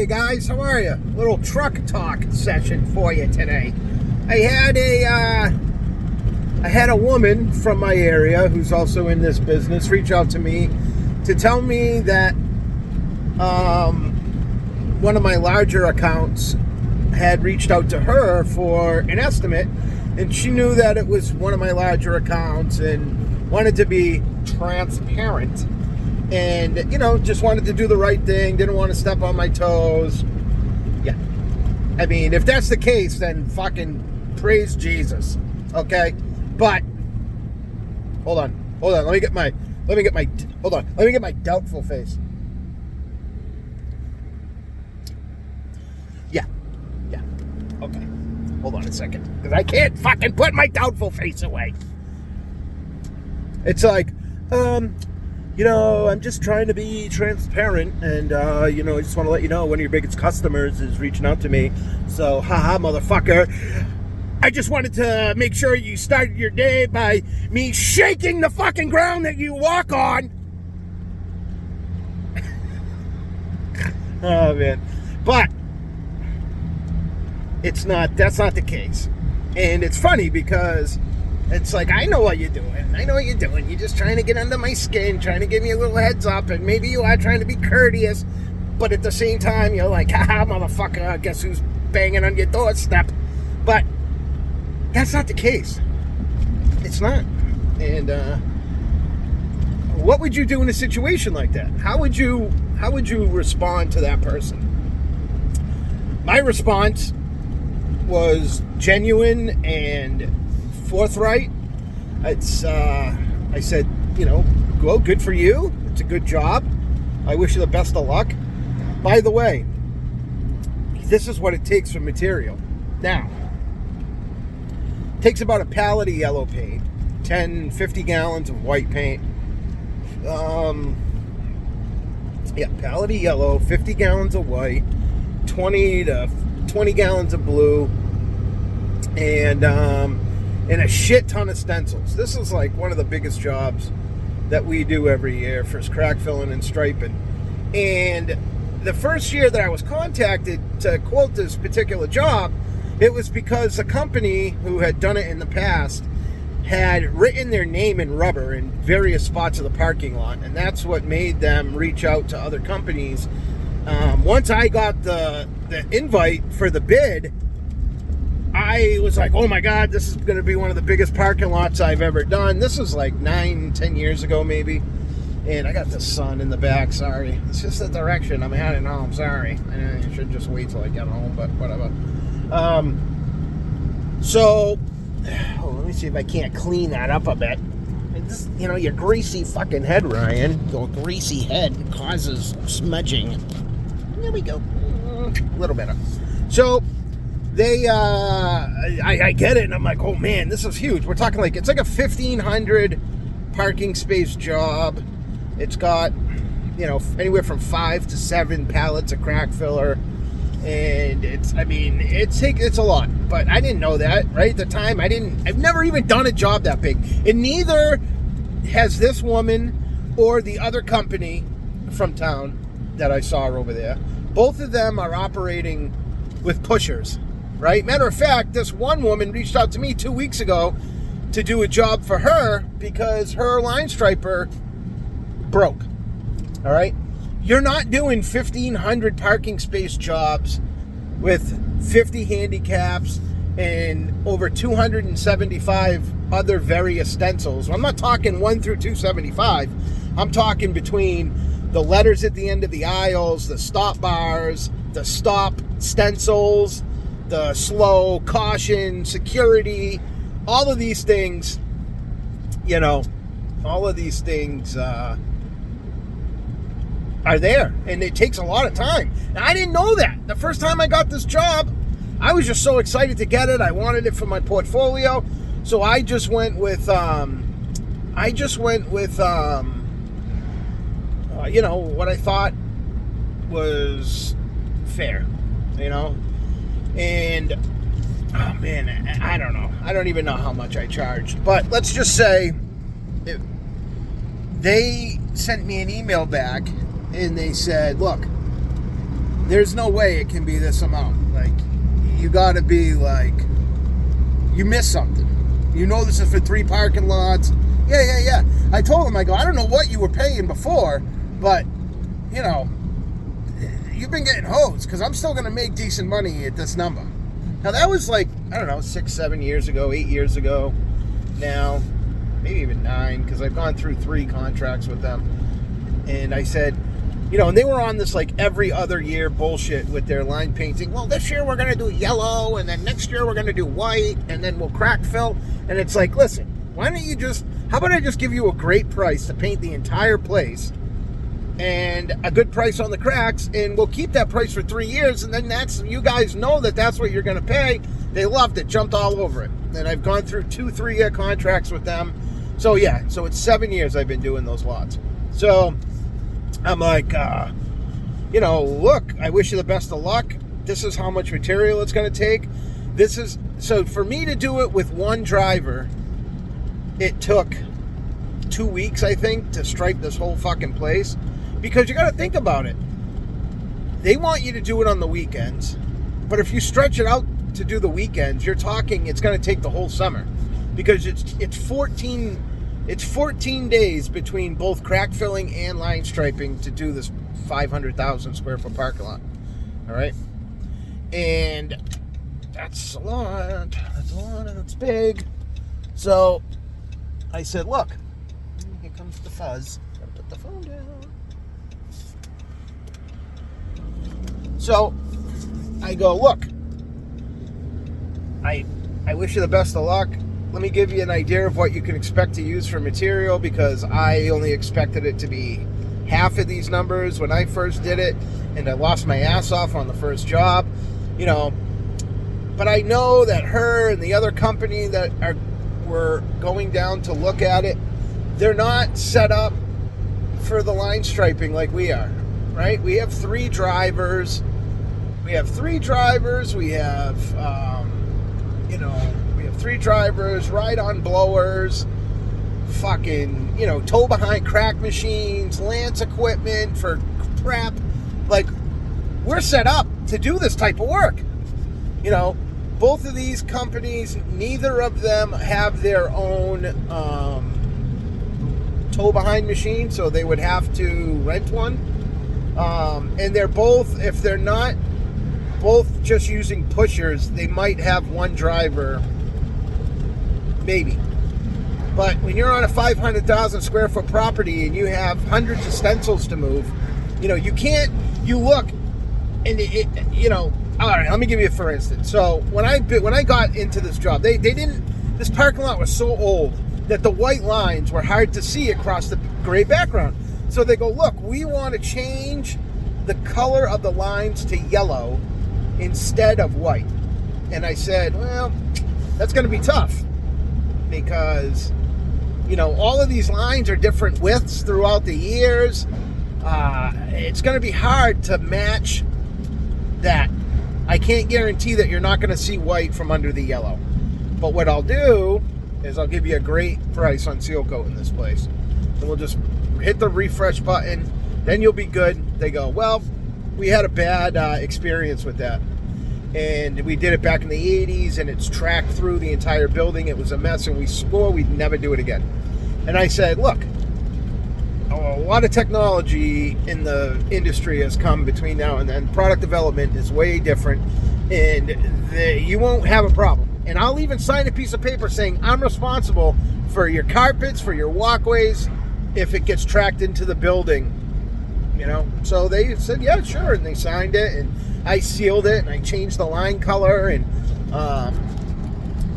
guys, how are you? Little truck talk session for you today. I had a woman from my area who's also in this business reach out to me to tell me that one of my larger accounts had reached out to her for an estimate, and she knew that it was one of my larger accounts and wanted to be transparent and, you know, just wanted to do the right thing, didn't want to step on my toes. Yeah. I mean, if that's the case, then fucking praise Jesus. Okay? But hold on. Let me get my doubtful face. Yeah. Okay. Hold on a second. Because I can't fucking put my doubtful face away. It's like, I'm just trying to be transparent, and, I just want to let you know one of your biggest customers is reaching out to me. So, haha, motherfucker. I just wanted to make sure you started your day by me shaking the fucking ground that you walk on. Oh, man. But that's not the case. And it's funny because it's like, I know what you're doing. You're just trying to get under my skin, trying to give me a little heads up, and maybe you are trying to be courteous, but at the same time, you're like, haha, motherfucker, guess who's banging on your doorstep? But that's not the case. It's not. And what would you do in a situation like that? How would you respond to that person? My response was genuine and forthright. I said, well, good for you. It's a good job. I wish you the best of luck. By the way, this is what it takes for material. Now, it takes about a pallet of yellow paint, 50 gallons of white paint. Pallet of yellow, 50 gallons of white, 20 gallons of blue, and a shit ton of stencils. This is like one of the biggest jobs that we do every year for crack filling and striping. And the first year that I was contacted to quote this particular job, it was because a company who had done it in the past had written their name in rubber in various spots of the parking lot, and that's what made them reach out to other companies. Once I got the invite for the bid, I was like, oh my God, this is going to be one of the biggest parking lots I've ever done. This was like 9-10 years ago maybe. And I got the sun in the back, sorry. It's just the direction I'm heading home, sorry. I should just wait till I get home, but whatever. Let me see if I can't clean that up a bit. This, your greasy fucking head, Ryan. Your greasy head causes smudging. There we go. A little better. So, I get it, and I'm like, oh man, this is huge. We're talking it's like a 1,500 parking space job. It's got, anywhere from 5 to 7 pallets of crack filler. And it's a lot, but I didn't know that, right? At the time, I've never even done a job that big. And neither has this woman or the other company from town that I saw over there. Both of them are operating with pushers, right? Matter of fact, this one woman reached out to me 2 weeks ago to do a job for her because her line striper broke, all right? You're not doing 1,500 parking space jobs with 50 handicaps and over 275 other various stencils. I'm not talking 1 through 275. I'm talking between the letters at the end of the aisles, the stop bars, the stop stencils, the slow, caution, security, all of these things, are there, and it takes a lot of time. Now, I didn't know that. The first time I got this job, I was just so excited to get it. I wanted it for my portfolio, so I just went with what I thought was fair, and oh man, I don't know. I don't even know how much I charged, but let's just say they sent me an email back. And they said, look, there's no way it can be this amount. Like, you gotta be like, you missed something. You know this is for 3 parking lots. Yeah. I told him, I go, I don't know what you were paying before, but, you know, you've been getting hosed, because I'm still going to make decent money at this number. Now, that was like, I don't know, 6, 7 years ago, 8 years ago now, maybe even 9, because I've gone through 3 contracts with them. And I said, you know, and they were on this like every other year bullshit with their line painting. Well, this year we're going to do yellow, and then next year we're going to do white, and then we'll crack fill. And it's like, listen, why don't you just, how about I just give you a great price to paint the entire place, and a good price on the cracks, and we'll keep that price for 3 years, and then that's, you guys know that that's what you're going to pay. They loved it, jumped all over it. And I've gone through 2 3-year contracts with them. So yeah, so it's 7 years I've been doing those lots. So I'm like, you know, look, I wish you the best of luck. This is how much material it's going to take. This is, so for me to do it with one driver, it took 2 weeks, I think, to stripe this whole fucking place. Because you got to think about it. They want you to do it on the weekends. But if you stretch it out to do the weekends, you're talking it's going to take the whole summer. Because it's 14 days between both crack filling and line striping to do this 500,000 square foot parking lot. All right? And that's a lot. That's a lot, and it's big. So I said, look, here comes the fuzz. Gotta put the phone down. So I go, look, I wish you the best of luck. Let me give you an idea of what you can expect to use for material, because I only expected it to be half of these numbers when I first did it, and I lost my ass off on the first job, you know. But I know that her and the other company that were going down to look at it, they're not set up for the line striping like we are, right? We have 3 drivers. We have 3 drivers. We have, you know, we have 3 drivers, ride-on blowers, fucking, you know, tow-behind crack machines, Lance equipment for prep. Like, we're set up to do this type of work. You know, both of these companies, neither of them have their own tow-behind machine, so they would have to rent one. And they're both, if they're not both just using pushers, they might have one driver, maybe. But when you're on a 500,000 square foot property and you have hundreds of stencils to move, you know, you can't, you look, and it, you know, all right, let me give you a for instance. So when I got into this job, they didn't, this parking lot was so old that the white lines were hard to see across the gray background. So they go, look, we want to change the color of the lines to yellow instead of white. And I said, well, that's going to be tough, because, you know, all of these lines are different widths throughout the years. It's going to be hard to match that. I can't guarantee that you're not going to see white from under the yellow. But what I'll do is I'll give you a great price on seal coating this place. And we'll just hit the refresh button, then you'll be good. They go, well, we had a bad experience with that. And we did it back in the 80s, and it's tracked through the entire building. It was a mess, and we swore we'd never do it again. And I said, look, a lot of technology in the industry has come between now and then. Product development is way different, and you won't have a problem. And I'll even sign a piece of paper saying I'm responsible for your carpets, for your walkways, if it gets tracked into the building, you know. So they said, yeah, sure, and they signed it, and I sealed it, and I changed the line color, and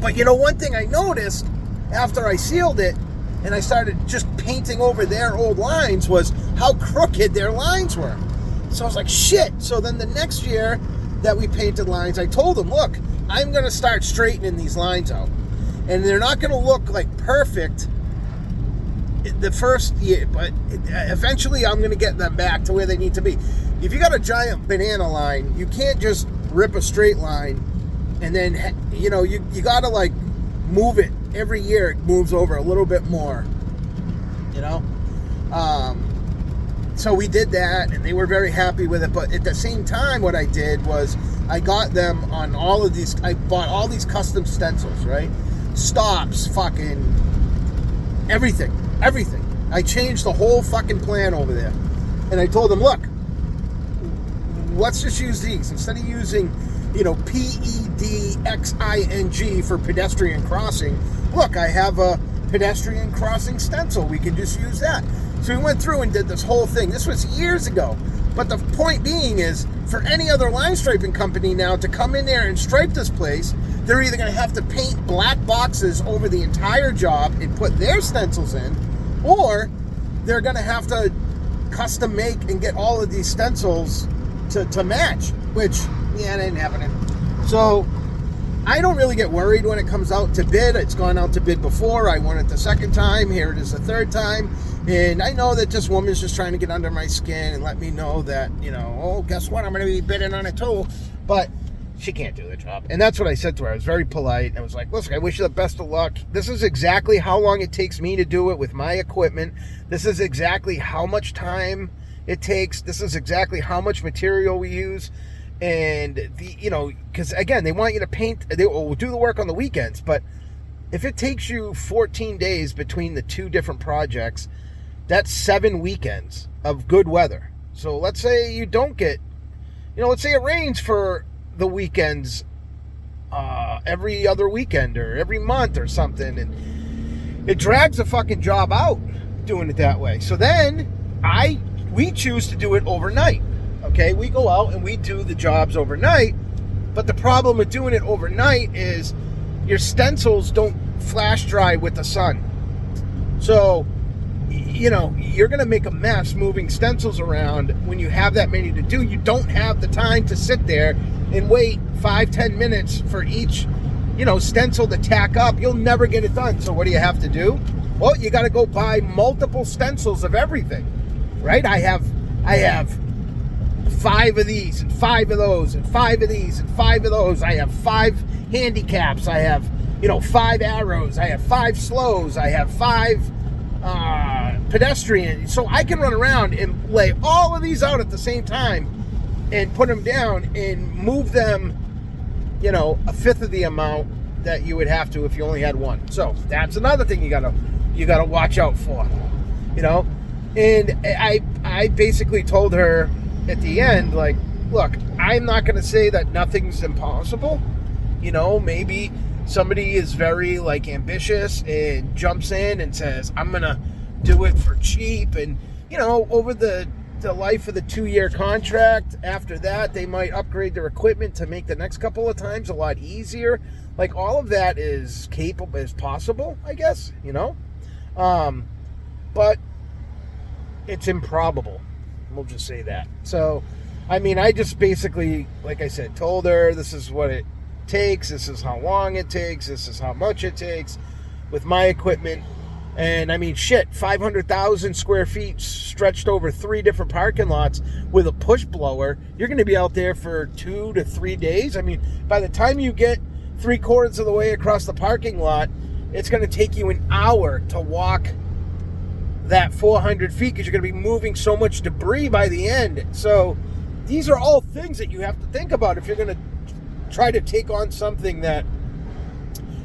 but you know, one thing I noticed after I sealed it and I started just painting over their old lines was how crooked their lines were. So I was like, shit. So then the next year that we painted lines, I told them, look, I'm going to start straightening these lines out, and they're not going to look like perfect the first year, but eventually I'm going to get them back to where they need to be. If you got a giant banana line, you can't just rip a straight line and then, you know, you got to like move it every year. It moves over a little bit more, you know. So we did that, and they were very happy with it. But at the same time, what I did was I got them on all of these. I bought all these custom stencils, right? Stops, fucking everything. I changed the whole fucking plan over there. And I told them, look, let's just use these. Instead of using, PEDXING for pedestrian crossing, look, I have a pedestrian crossing stencil. We can just use that. So we went through and did this whole thing. This was years ago. But the point being is, for any other line striping company now to come in there and stripe this place, they're either going to have to paint black boxes over the entire job and put their stencils in, or they're going to have to custom make and get all of these stencils to match, which, yeah, it ain't happening. So I don't really get worried when it comes out to bid. It's gone out to bid before. I won it the second time. Here it is the third time. And I know that this woman's just trying to get under my skin and let me know that, oh, guess what? I'm going to be bidding on it too. But she can't do the job. And that's what I said to her. I was very polite. I was like, listen, I wish you the best of luck. This is exactly how long it takes me to do it with my equipment. This is exactly how much time it takes. This is exactly how much material we use. And, because, again, they want you to paint. They will do the work on the weekends. But if it takes you 14 days between the two different projects, that's 7 weekends of good weather. So let's say you don't get, let's say it rains for the weekends every other weekend or every month or something, and it drags the fucking job out doing it that way. So then we choose to do it overnight. Okay, we go out and we do the jobs overnight, but the problem with doing it overnight is your stencils don't flash dry with the sun. So you're going to make a mess moving stencils around. When you have that many to do, you don't have the time to sit there and wait 5-10 minutes for each, stencil to tack up. You'll never get it done. So what do you have to do? Well, you got to go buy multiple stencils of everything, right? I have 5 of these and 5 of those and 5 of these and 5 of those. I have 5 handicaps. I have, 5 arrows. I have 5 slows. I have 5 pedestrian. So I can run around and lay all of these out at the same time and put them down and move them, a fifth of the amount that you would have to if you only had one. So that's another thing you gotta watch out for, And I basically told her at the end, like, look, I'm not gonna say that nothing's impossible. Maybe somebody is very ambitious and jumps in and says, I'm gonna do it for cheap, and over the life of the 2-year contract, after that they might upgrade their equipment to make the next couple of times a lot easier. All of that is possible, I guess, but it's improbable, we'll just say that. So I just basically, like I said, told her this is what it takes, this is how long it takes, this is how much it takes with my equipment. And 500,000 square feet stretched over 3 different parking lots with a push blower. You're going to be out there for 2 to 3 days. By the time you get 3/4 of the way across the parking lot, it's going to take you an hour to walk that 400 feet because you're going to be moving so much debris by the end. So these are all things that you have to think about if you're going to try to take on something that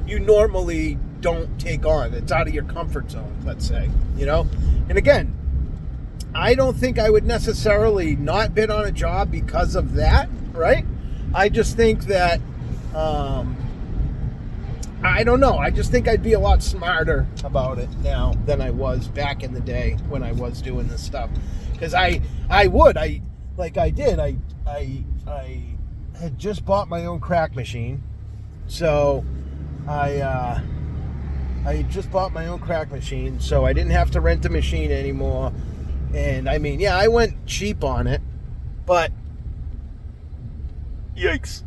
you normally don't take on. It's out of your comfort zone, let's say, And again, I don't think I would necessarily not bid on a job because of that, right? I just think that, I don't know. I just think I'd be a lot smarter about it now than I was back in the day when I was doing this stuff. Because I had just bought my own crack machine. So I just bought my own crack machine, so I didn't have to rent a machine anymore. And I went cheap on it, but yikes.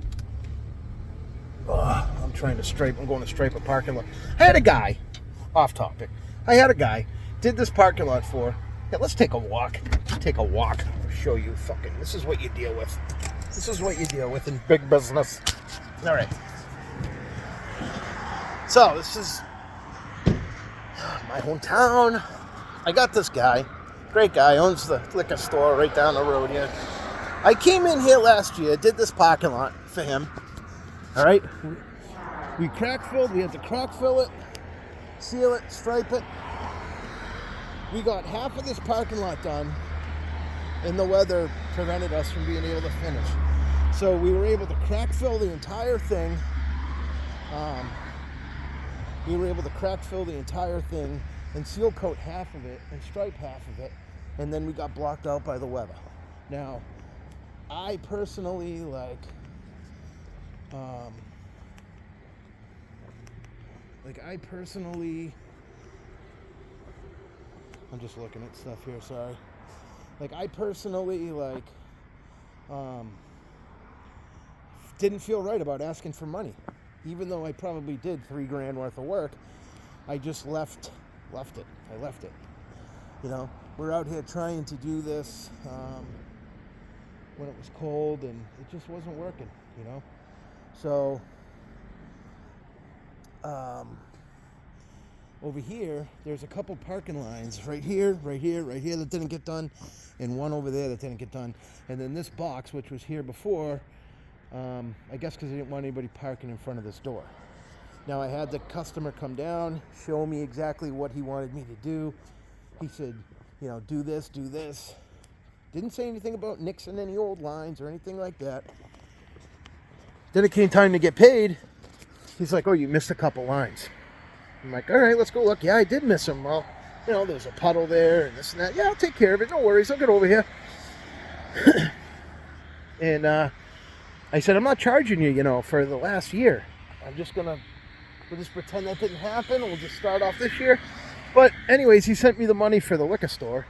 I'm going to stripe a parking lot. I had a guy, off topic, did this parking lot for, let's take a walk. I'll show you this is what you deal with. This is what you deal with in big business. All right. So this is my hometown. I got this guy. Great guy, owns the liquor store right down the road here. I came in here last year, did this parking lot for him. All right, we crack filled. We had to crack fill it, seal it, stripe it. We got half of this parking lot done, and the weather prevented us from being able to finish. So we were able to crack fill the entire thing. And seal coat half of it and stripe half of it, and then we got blocked out by the weather. Now, I personally I'm just looking at stuff here, sorry. I personally didn't feel right about asking for money. Even though I probably did $3,000 worth of work, I just left it. I left it. You know, we're out here trying to do this when it was cold, and it just wasn't working, you know. So over here, there's a couple parking lines right here that didn't get done, and one over there that didn't get done. And then this box, which was here before, I guess because I didn't want anybody parking in front of this door. Now, I had the customer come down, show me exactly what he wanted me to do. He said, you know, do this, do this. Didn't say anything about nixing any old lines or anything like that. Then it came time to get paid. He's like, oh, you missed a couple lines. I'm like, all right, let's go look. Yeah, I did miss them. Well, you know, there's a puddle there and this and that. Yeah, I'll take care of it. No worries. I'll get over here. And I said, I'm not charging you, you know, for the last year. We'll just pretend that didn't happen. We'll just start off this year. But anyways, he sent me the money for the liquor store.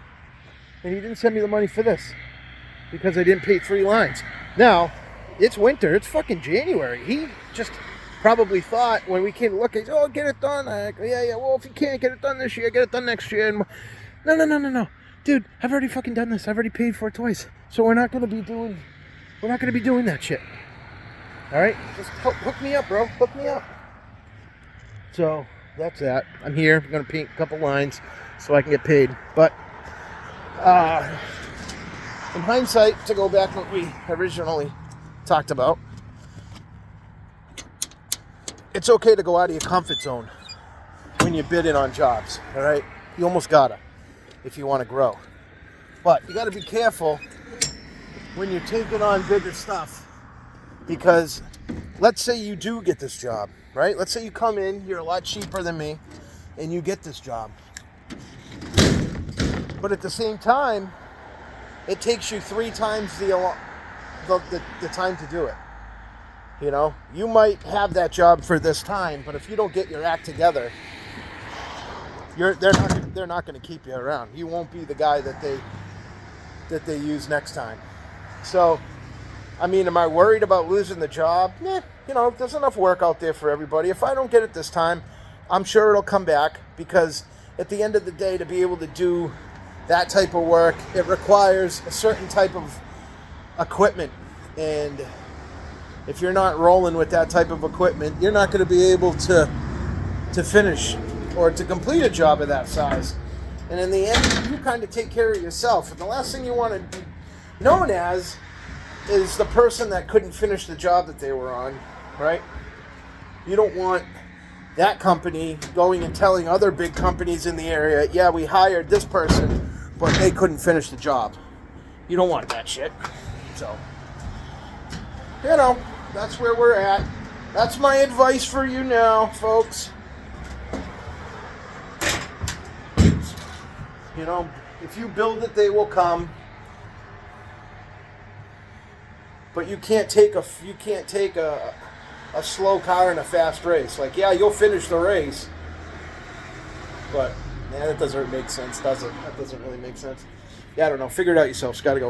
And he didn't send me the money for this, because I didn't pay 3 lines. Now, it's winter. It's fucking January. He just probably thought when we came to look, he said, oh, get it done. I go, yeah, well, if you can't get it done this year, get it done next year. And no. Dude, I've already fucking done this. I've already paid for it twice. So we're not going to be doing that shit. All right? Just hook me up, bro. Hook me up. So that's that. I'm here. I'm going to paint a couple lines so I can get paid. But in hindsight, to go back to what we originally talked about, it's okay to go out of your comfort zone when you're bidding on jobs. All right? You almost got to if you want to grow. But you got to be careful when you're taking on bigger stuff, because let's say you do get this job, right? Let's say you come in, you're a lot cheaper than me, and you get this job. But at the same time, it takes you 3 times the time to do it. You know, you might have that job for this time, but if you don't get your act together, they're not going to keep you around. You won't be the guy that they use next time. So, I mean, am I worried about losing the job? You know, there's enough work out there for everybody. If I don't get it this time, I'm sure it'll come back, because at the end of the day, to be able to do that type of work, it requires a certain type of equipment. And if you're not rolling with that type of equipment, you're not going to be able to finish or to complete a job of that size. And in the end, you kind of take care of yourself. And the last thing you want to be known as is the person that couldn't finish the job that they were on, right? You don't want that company going and telling other big companies in the area, yeah, we hired this person, but they couldn't finish the job. You don't want that shit. So, you know, that's where we're at. That's my advice for you now, folks. You know, if you build it, they will come. But you can't take a slow car in a fast race. Like, yeah, you'll finish the race, but that doesn't make sense, does it? That doesn't really make sense. Yeah, I don't know. Figure it out yourselves. Gotta go.